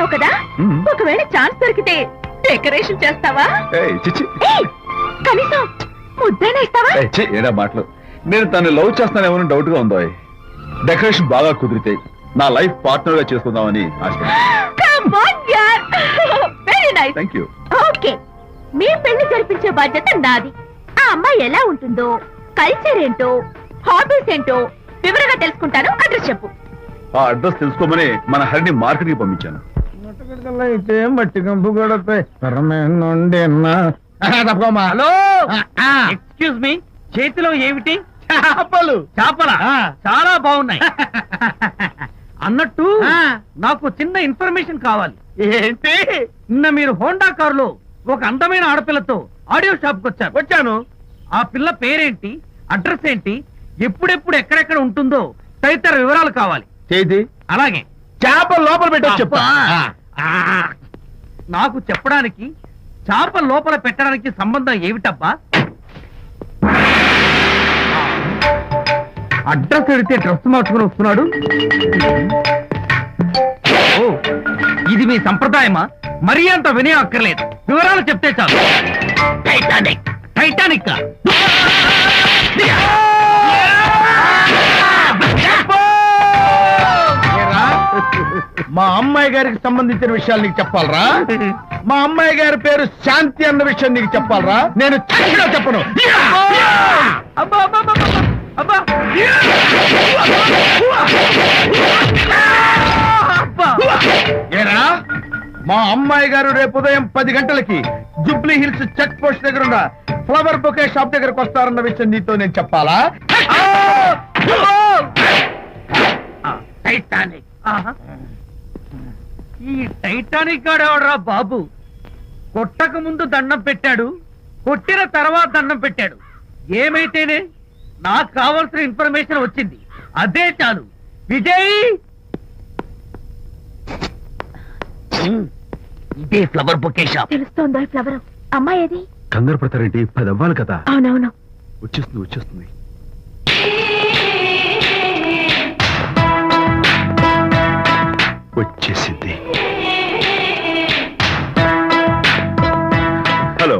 అన్నావు కదా, ఒకవేళ ఛాన్స్ దొరికితే డెకరేషన్ చేస్తావా? కనీసం ముద్దైనా ఇస్తావా? ఏడా మాటలు. నేను తను లవ్ చేస్తానేమో డౌట్ గా ఉందో. డెకరేషన్ బాగా కుదిరితే నా లైఫ్ పార్ట్నర్ గా చేసుకుందామని ఆశ. Very nice. థాంక్యూ. ఓకే, మీ పెళ్లి జరిపించే బాధ్యత నాది. ఆ అమ్మాయి ఎలా ఉంటుందో, కల్చర్ ఏంటో, హాబీస్ ఏంటో వివరంగా తెలుసుకుంటాను. అడ్రస్ చెప్పు. ఆ అడ్రస్ తెలుసుకోమని మన హరిని మార్కెట్ కి పంపించాను. అయితే మట్టి కంపు కొడతాయి. హలో, ఎక్స్క్యూజ్ మీ, చేతిలో ఏమిటి? చేపలు. చేపలా? చాలా బాగున్నాయి. అన్నట్టు నాకు చిన్న ఇన్ఫర్మేషన్ కావాలి. ఏంటి? నిన్న మీరు హోండా కారులో ఒక అందమైన ఆడపిల్లతో ఆడియో షాప్ కు వచ్చాను. ఆ పిల్ల పేరేంటి, అడ్రస్ ఏంటి, ఎప్పుడెప్పుడు ఎక్కడెక్కడ ఉంటుందో తదితర వివరాలు కావాలి. చేతి అలాగే. చేపలు లోపల పెట్టి చెప్పా. నాకు చెప్పడానికి చేప లోపల పెట్టడానికి సంబంధం ఏమిటబ్బా? అడ్రస్ అడిగితే డ్రెస్ మార్చుకుని వస్తున్నాడు. ఓ, ఇది మీ సంప్రదాయమా? మరీ అంత వినయం అక్కర్లేదు, వివరాలు చెప్తే చాలు. టైటానిక్. టైటానిక్ మా అమ్మాయి గారికి సంబంధించిన విషయాలు నీకు చెప్పాలరా? మా అమ్మాయి గారి పేరు శాంతి అన్న విషయం నీకు చెప్పాలరా? నేను చెప్పను. అబ్బా అబ్బా అబ్బా అబ్బా. ఏరా, మా అమ్మాయి గారు రేపు ఉదయం 10 గంటలకి జూబ్లీ హిల్స్ చెక్ పోస్ట్ దగ్గర ఉన్న ఫ్లవర్ బొకే షాప్ దగ్గరకు వస్తారన్న విషయం నీతో నేను చెప్పాలా? టైటానిక్. ఈ టైటానిక్ గాడెవడరా బాబు? కొట్టక ముందు దండం పెట్టాడు, కొట్టిన తర్వాత దండం పెట్టాడు. ఏమైతేనే నాకు కావాల్సిన ఇన్ఫర్మేషన్ వచ్చింది, అదే చాలు. విజయ్, ఇదే ఫ్లవర్ బొకే షాప్. తెలుస్తోందా ఫ్లవర్? అమ్మాయి ఏది? కంగారు పడతారేంటి? 10 అవ్వాలి కదా. అవునవును, వచ్చేస్తుంది వచ్చేస్తుంది. వచ్చేసింది. హలో.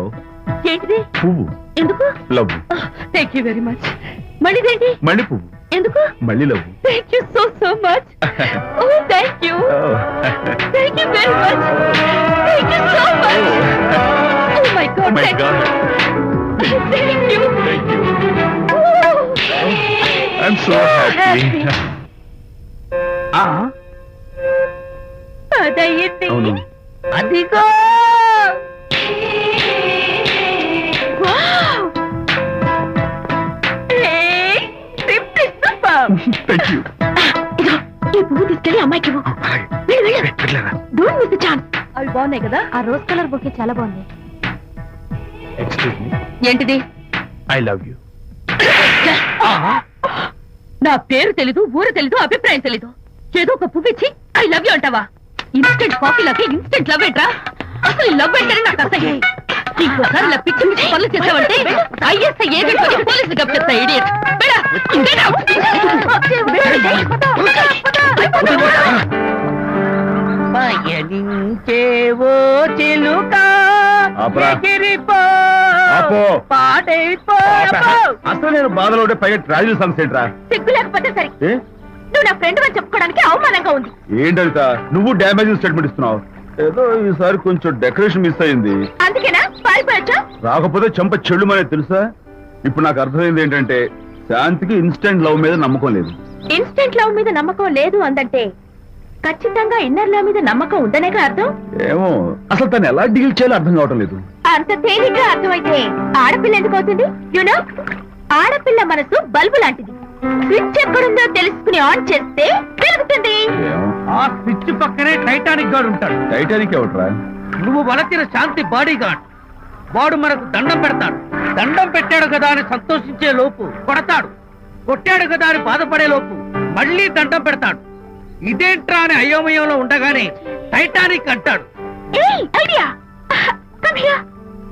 ఏంటిది? పువ్వు. ఎందుకు? Love. Thank you very much. మళ్ళీదేంటి? మళ్ళీ పువ్వు. ఎందుకు? మళ్ళీ love. Thank you so much. Oh thank you. Thank you very much. Thank you so much. Oh my god. My god. Thank you. Thank you. I am so happy. అదయ్యింది. అవును. అదిగో. Thank you. ఈ పువ్వు తీసుకెళ్ళి అమ్మాయికి ఇవ్వు. Don't miss the chance. అవి బాగున్నాయి కదా? ఆ రోజ్ కలర్ బొకే చాలా బాగుంది. Excuse me. ఏంటిది? I love you. నా పేరు తెలీదు, ఊరు తెలీదు, అభిప్రాయం తెలీదు. ఏదో ఒక పువ్వు ఇచ్చి ఐ లవ్ యూ అంటావా? ఇన్స్టెంట్ కాఫీలకి ఇన్స్టెంట్ లవ్ ఏంట్రా? అసలు లవ్ ఏంటని నాకు అసహ్యం. ఇంకోసారి ఇలా పిచ్చి పిచ్చి పనులు చేసావంటే ఐఎస్ఐ ఏజెంట్ పోలీసు గప్పిస్తా. ఇడియట్. పయనించేవో చిలుక అసలు నేను బాధలో ఉంటే పైగా ట్రాజెడీ సాంగ్స్ ఏంట్రా? సిగ్గు లేకపోతే సరే. నువ్వు నా ఫ్రెండ్ అని చెప్పుకోవడానికి అవమానంగా ఉంది. ఏంటంట నువ్వు డ్యామేజింగ్ స్టేట్మెంట్ ఇస్తున్నావు? ఏదో ఈసారి కొంచెం డెకరేషన్ మిస్ అయింది. అందుకేనా పారిపోయొచ్చా? రాకపోతే చెంప చెల్లుమనే తెలుసా? ఇప్పుడు నాకు అర్థమైంది ఏంటంటే శాంతికి ఇన్స్టెంట్ లవ్ మీద నమ్మకం లేదు. ఇన్స్టెంట్ లవ్ మీద నమ్మకం లేదు అందంటే ఖచ్చితంగా ఇన్నర్ లవ్ మీద నమ్మకం ఉందనేగా అర్థం. ఏమో అసలు తను ఎలా డీల్ చేయాలో అర్థం కావటం లేదు. అంత తేలిగ్గా అర్థమైతే ఆడపిల్ల ఎందుకు అవుతుంది? యూనో, ఆడపిల్ల మనసు బల్బు లాంటిది. స్విచ్ ఎక్కడుందో తెలుసుకుని ఆన్ చేస్తే పెరుగుతుంది. ఆ స్విచ్ పక్కనే టైటానిక్ గార్డ్ ఉంటాడు. టైటానిక్ ఎవట్రా? నువ్వు వలచిన శాంతి బాడీ గార్డ్. వాడు మనకు దండం పెడతాడు. దండం పెట్టాడు కదా అని సంతోషించే లోపు కొడతాడు. కొట్టాడు కదా అని బాధపడే లోపు మళ్ళీ దండం పెడతాడు. ఇదేంట్రా అని అయోమయంలో ఉండగానే టైటానిక్ అంటాడు.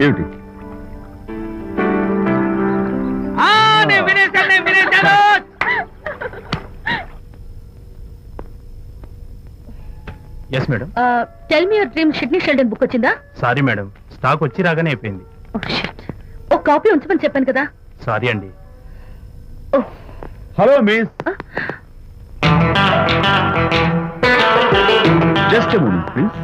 ఏమిటి? నేను వినేశాను. Yes madam. Tell me your dream Sidney Sheldon book వచ్చిందా? సారీ మేడం, స్టాక్ వచ్చి రాగానే అయిపోయింది. ఒక కాపీ ఉంచమని చెప్పాను కదా. సారీ అండి. Hello miss, just a moment please.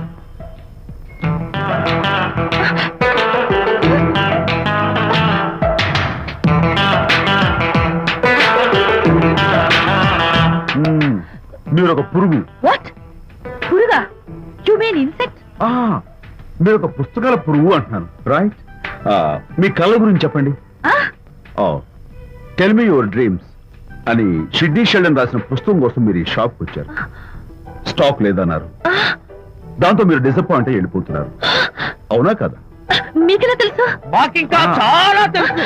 మీరు ఒక పురుగు. వాట్? పురుగా? You mean insect? మీరు ఒక పుస్తకాల పురుగు అంటున్నాను, రైట్? మీ కళ్ళ గురించి చెప్పండి. టెల్ మీ యువర్ డ్రీమ్స్ అని షిడ్నీ షెల్డన్ రాసిన పుస్తకం కోసం మీరు ఈ షాప్ వచ్చారు. స్టాక్ లేదన్నారు, దాంతో మీరు డిసప్పాయింట్ అయ్యి వెళ్ళిపోతున్నారు, అవునా కదా? మీకెలా తెలుసు? మాకింకా చాలా తెలుసు.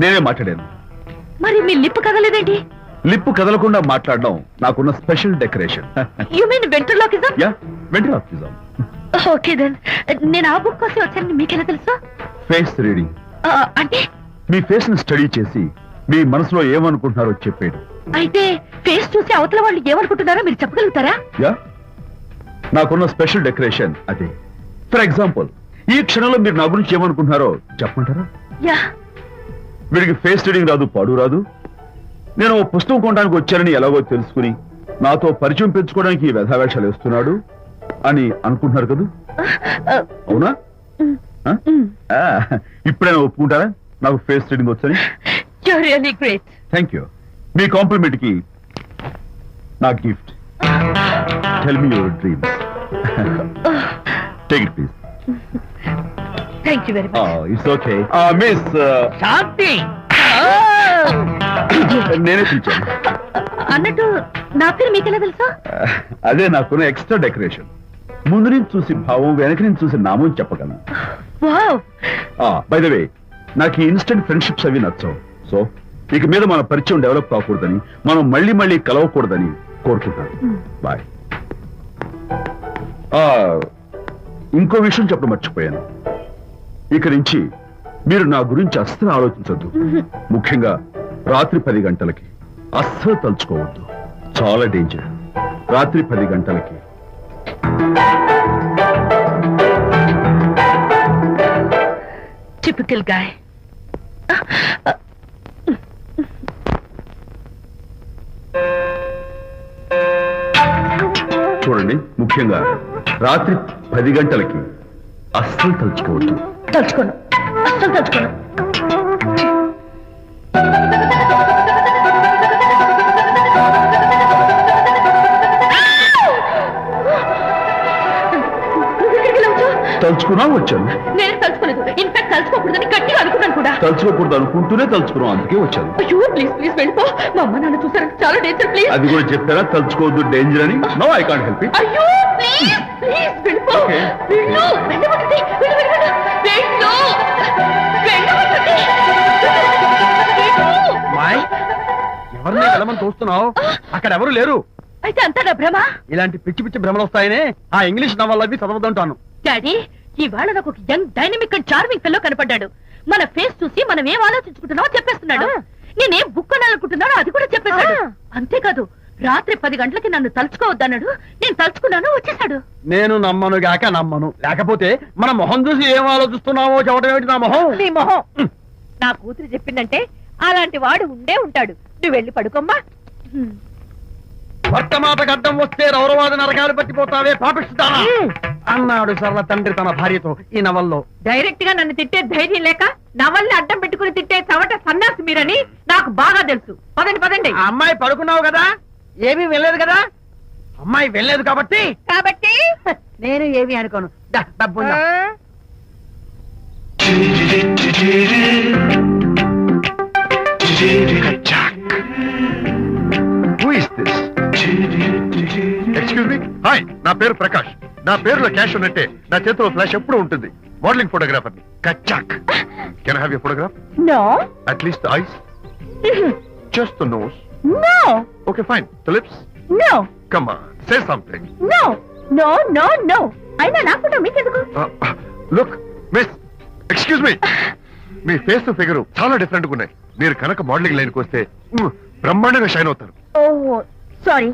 నేనే మాట్లాడాను. మరి మీ లిప్ కదలేదేంటి? లిప్పు కదలకుండా మాట్లాడడం నాకున్న special decoration. You mean ventriloquism? Yeah, ventriloquism. Okay then. నేను ఆ బుక్ కోసం వచ్చానని మీకెలా తెలుసు? ఫేస్ రీడింగ్ అంటే మీ ఫేస్ ని స్టడీ చేసి మీ మనసులో ఏమనుకుంటున్నారో చెప్పేది. అయితే ఫేస్ చూసి అవతల వాళ్ళు ఏమనుకుంటున్నారో మీరు చెప్పగలుగుతారా? యా, నాకున్న స్పెషల్ డెకరేషన్ అదే. ఫర్ ఎగ్జాంపుల్, ఈ క్షణంలో మీరు నా గురించి ఏమనుకుంటున్నారో చెప్పమంటారా? యా. వీడికి ఫేస్ రీడింగ్ రాదు, పాడు రాదు. నేను ఓ పుస్తకం కొనడానికి వచ్చానని ఎలాగో తెలుసుకుని నాతో పరిచయం పెంచుకోవడానికి ఈ వ్యధావేషాలు వేస్తున్నాడు అని అనుకుంటున్నారు కదా, అవునా? ఇప్పుడైనా ఒప్పుకుంటారా నాకు ఫేస్ రీడింగ్ వచ్చని? You're really great. Thank you. మీ కాంప్లిమెంట్ కి నా gift. Tell me your dreams. Take it please. Thank you very much. It's okay. Miss Shanti, నేనే పిలిచాను. అన్నట్టు నా పేరు మీకెలా తెలుసు? అదే నాకున్న ఎక్స్ట్రా డెకరేషన్. ముందు నుంచి చూసి భావం, వెనక నుంచి చూసి నామం చెప్పగలను. వావ్. బై ద వే, నాకు ఈ ఇన్స్టెంట్ ఫ్రెండ్షిప్స్ అవి నచ్చవు. సో ఇక మీద మన పరిచయం డెవలప్ కాకూడదని, మనం మళ్ళీ మళ్ళీ కలవకూడదని కోరుకుంటాను. బాయ్. ఇంకో విషయం చెప్పడం మర్చిపోయాను. ఇక నుంచి మీరు నా గురించి అస్సలు ఆలోచించద్దు. ముఖ్యంగా రాత్రి 10 గంటలకి అస్సలు తలుచుకోవద్దు, చాలా డేంజర్. రాత్రి 10 గంటలకి. Typical guy. చూడండి, ముఖ్యంగా రాత్రి 10 గంటలకి అస్సలు తలుచుకోవద్దు. తలుచుకోను, అస్సలు తలుచుకోను. తలుచుకున్నా వచ్చాను. నేను తలుచుకోలేదు. ఇన్ఫాక్ట్ తలుచుకోకూడదని గట్టిగా అనుకున్నాను కూడా. తలుచుకోకూడదు అనుకుంటూనే తలుచుకున్నాం, అందుకే వచ్చాను. అయ్యో ప్లీజ్ ప్లీజ్ వెళ్ళిపో. మా అమ్మ నాన్న చూసారంటే చాలా డేంజర్. ప్లీజ్. అది కూడా చెప్పారా తలుచుకోవద్దు డేంజర్ అని? No, I can't help it. అయ్యో ప్లీజ్ ప్లీజ్ వెళ్ళిపో. Okay. వెళ్ళు, వెళ్ళమంటుంది. వెళ్ళు వెళ్ళు వెళ్ళు. వెళ్ళు, వెళ్ళమంటుంది. వెళ్ళు. మాయ్, ఎవరిని వెళ్ళమని చూస్తున్నావు? అక్కడ ఎవరు లేరు. అయితే అంతా నా భ్రమ. ఇలాంటి పిచ్చి పిచ్చి భ్రమలు వస్తాయనే ఆ ఇంగ్లీష్ నవల్ అవి చదవదంటాను. డాడీ, ఇవాళ నాకు ఒక young dynamic and charming fellow కనపడ్డాడు. మన ఫేస్ చూసి మనం ఏం ఆలోచించుకుంటున్నామో చెప్పేస్తున్నాడు. నేనేం బుక్ కొనాలనుకుంటున్నానో అది కూడా చెప్పేశాడు. అంతేకాదు, రాత్రి 10 గంటలకి నన్ను తలుచుకోవద్దన్నాడు. నేను తలుచుకున్నాను, వచ్చేసాడు. నేను నమ్మను గాక నమ్మను. లేకపోతే మన మొహం చూసి ఏం ఆలోచిస్తున్నావో చెప్పడం ఏమిటి నా మొహం? నీ మొహం. నా కూతురు చెప్పిందంటే అలాంటి వాడు ఉండే ఉంటాడు. నువ్వు వెళ్ళి పడుకోమ్మా. భర్తమాత గడ్డం వస్తే రౌరవాద నరకాలు పట్టిపోతావే పాపిస్తానా అన్నాడు సరళ తండ్రి తన భార్యతో ఈ నవల్లో. డైరెక్ట్ గా నన్ను తిట్టే ధైర్యం లేక నవల్ని అడ్డం పెట్టుకుని తిట్టే చవట సన్నాసి మీరని నాకు బాగా తెలుసు. పదండి పదండి. ఆ అమ్మాయి పడుకున్నావు కదా, ఏమీ వెళ్ళలేదు కదా. అమ్మాయి వెళ్ళలేదు కాబట్టి కాబట్టి నేను ఏమీ అనుకోను. డబ్బు ఉందా? ఎక్స్క్యూజ్ మీ, హాయ్, నా పేరు ప్రకాష్. నా పేరులో క్యాష్ ఉన్నట్టే నా చేతిలో ఫ్లాష్ ఎప్పుడూ ఉంటుంది. మోడలింగ్ ఫోటోగ్రాఫర్ ని. కచ్చాక్. Can I have your photograph? No at least the eyes, just the nose. No okay fine. The lips? No come on, say something. No no no no. అయినా నాకు మీకెందుకు? లుక్ మిస్, ఎక్స్క్యూజ్ మీ, మీ face figure చాలా different గా ఉన్నాయి. మీరు కనుక modelling లైన్కి వస్తే బ్రహ్మాండంగా షైన్ అవుతారు. ఓహో సారీ,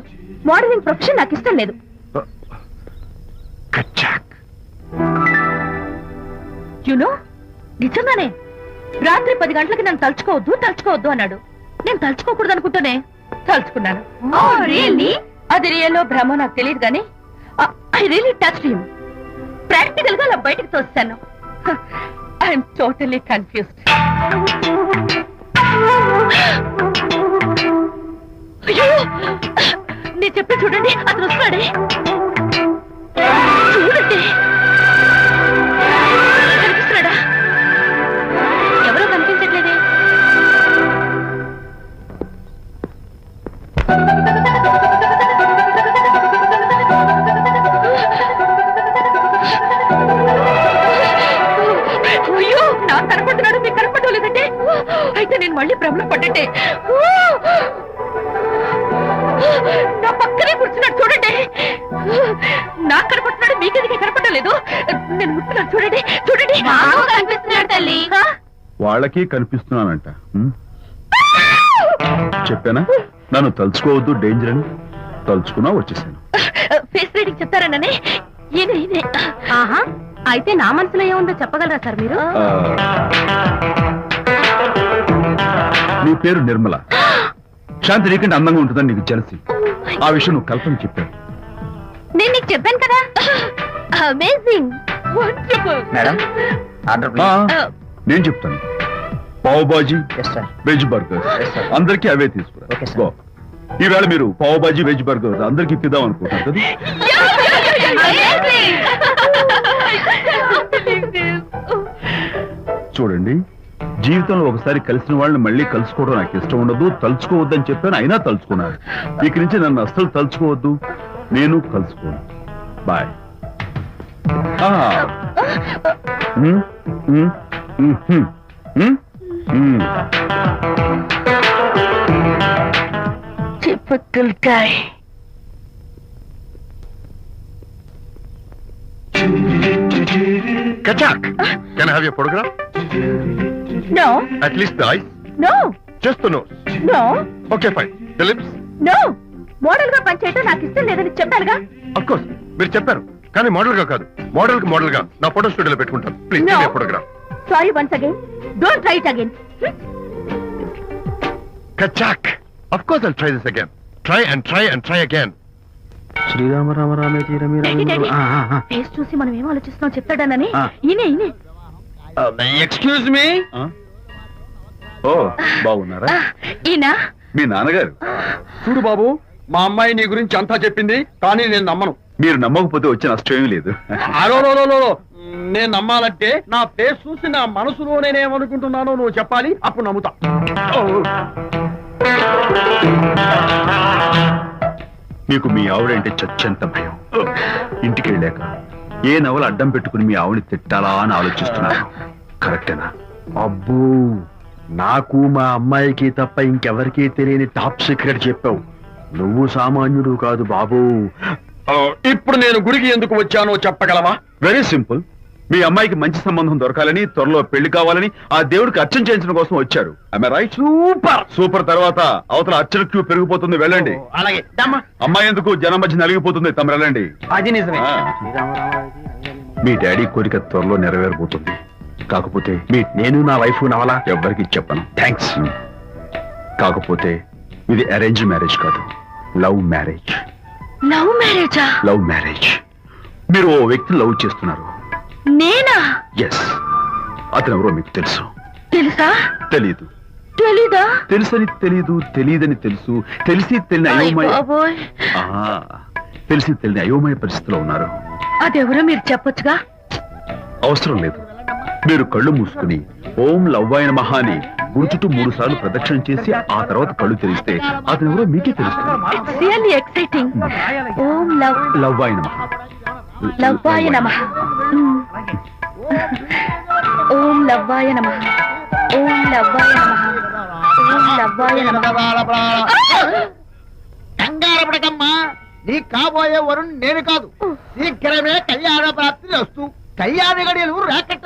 మోడలింగ్ ప్రొఫెషన్ నాకు ఇష్టం లేదు. కచాక్. యునో, నిజంగానే రాత్రి 10 గంటలకి నన్ను తలుచుకోవద్దు అన్నాడు. నేను తలుచుకోకూడదు అనుకుంటూనే తలుచుకున్నాను. అది రియల్లో భ్రమ నాకు తెలియదు కానీ I really touched him. Practical గా అలా బయటకు తోస్తాను. I'm totally confused. నేను చెప్పి చూడండి, అతను వస్తున్నాడే. చూడండి, కనిపిస్తున్నాడా? ఎవరో కనిపించట్లేదే. అయ్యో, నాకు కనపడుతున్నాడు, మీకు కనపడటం లేదంటే అయితే నేను మళ్ళీ భ్రమలో పడ్డంటే. నా పక్కనే కూర్చున్నాడు చూడండి. నాకు కనపడుతున్నాడు, మీకెందుకే కనపడటం లేదు? నేను ముట్టున్నాను చూడండి, చూడండి. కనిపిస్తున్నాడు తల్లి. వాళ్ళకి కనిపిస్తున్నానంట. చెప్పానా నన్ను తలుచుకోవద్దు, డేంజర్ అని. తలుచుకున్నా వచ్చేసాను. ఫేస్ రీడింగ్ చెప్తారననే. ఆహా, అయితే నా మనసులో ఏముందో చెప్పగలరా సార్ మీరు? నీ పేరు నిర్మల. శాంతి నీకంటే అందంగా ఉంటుందని నీకు తెలిసి ఆ విషయం నువ్వు కల్పన చెప్పాను. నేను నీకు చెప్పాను కదా. Amazing, wonderful. మేడం, ఆర్డర్ నేను చెప్తాను. పావ్ బాజీ, వెజ్ బర్గర్, అందరికీ అవే తీసుకురా. గో. ఈవేళ మీరు పావ్ బాజీ, వెజ్ బర్గర్ అందరికి ఇద్దాం అనుకుంటారు కదా. చూడండి, జీవితంలో ఒకసారి కలిసిన వాళ్ళని మళ్ళీ కలుసుకోవడం నాకు ఇష్టం ఉండదు. తలుచుకోవద్దని చెప్పాను, అయినా తలుచుకున్నాను. ఇక నుంచి నన్ను అస్సలు తలుచుకోవద్దు, నేను కలుసుకోను. Bye. Typical guy. Kachak, can I have your photograph? No, At least the eyes, no, just the nose. no, Okay, fine. The lips? no. Model గా పనిచేయటం నాకు ఇష్టం లేదని చెప్పానుగా. Of course, మీరు చెప్పారు. కానీ మోడల్ గా కాదు, మోడల్ గా నా ఫోటో స్టూడియోలో పెట్టుకుంటాను. Please No. Photograph. Sorry once again. Don't try it again. Kachak, of course I'll try this again. Try and try and try again. Sri Rama Rama రామే తీరమి ఫేస్ చూసి మనం ఏం ఆలోచిస్తున్నాం చెప్తాడనని. ఆ. ఈయనే. Excuse me. ఓ, బాగున్నారా? ఈయన మీ నాన్నగారు. చూడు బాబు, మా అమ్మాయి నీ గురించి అంతా చెప్పింది, కానీ నేను నమ్మను. మీరు నమ్మకపోతే వచ్చే నష్టం ఏమీ లేదు. అలో నేను నమ్మాలంటే నా ఫేస్ చూసి నా మనసులో నేనేమనుకుంటున్నానో నువ్వు చెప్పాలి, అప్పుడు నమ్ముతా. మీకు మీ ఆవిడంటే చచ్చంత భయం. ఇంటికి వెళ్ళాక ఏ నవల అడ్డం పెట్టుకుని మీ ఆవిడని తిట్టాలా అని ఆలోచిస్తున్నారు. కరెక్టేనా? అబ్బో, నాకు మా అమ్మాయికి తప్ప ఇంకెవరికీ తెలియని టాప్ సీక్రెట్ చెప్పావు. నువ్వు సామాన్యుడు కాదు బాబు. ఇప్పుడు నేను గుడికి ఎందుకు వచ్చానో చెప్పగలవా? Very simple. మీ అమ్మాయికి మంచి సంబంధం దొరకాలని, త్వరలో పెళ్లి కావాలని ఆ దేవుడికి అర్చన చేయించడం కోసం వచ్చారు. రైట్? సూపర్. తర్వాత అవతల అర్చన క్యూ పెరిగిపోతుంది, వెళ్ళండి. అలాగే. అమ్మాయి ఎందుకు జనం మధ్య నలిగిపోతుంది, తమ వెళ్ళండి. అది నిజమే. మీ డాడీ కోరిక త్వరలో నెరవేరబోతుంది. కాకపోతే నేను నా వైఫ్ నవల ఎవ్వరికి చెప్పను. థ్యాంక్స్. కాకపోతే ఇది అరేంజ్ మ్యారేజ్ కాదు, లవ్ మ్యారేజ్. లవ్ మ్యారేజా? Love marriage. మీరు ఓ వ్యక్తిని లవ్ చేస్తున్నారు. నేనా? ఎస్. అతను ఎవరో మీకు తెలుసు. తెలుసా? తెలీదు. తెలీదా? తెలుసని తెలీదు, తెలీదని తెలుసు, తెలిసి తెలియని అయోమయ తెలిసి తెలియని అయోమయ పరిస్థితిలో ఉన్నారు. అదెవరో మీరు చెప్పొచ్చుగా. అవసరం లేదు. మీరు కళ్ళు మూసుకుని ఓం లవ్వాయ నమః అని గుడి చుట్టూ 3 సార్లు ప్రదక్షిణ చేసి ఆ తర్వాత కళ్ళు తెరిస్తే అతను ఎవరో మీకే తెలుస్తుంది. It's really exciting. ఓం లవ్వాయ నమః. లవ్వాయ నమః. ఓం లవ్వాయ నమః. ఓం లవ్వాయ నమః. ఓం లవ్వాయ నమః. కంగారపడకమ్మా, నీ కాబోయే వరుణ్ నేను కాదు. శీఘ్రమే కళ్యాణ ప్రాప్తి వస్తూ కళ్యాణ గడియలు రాకెట్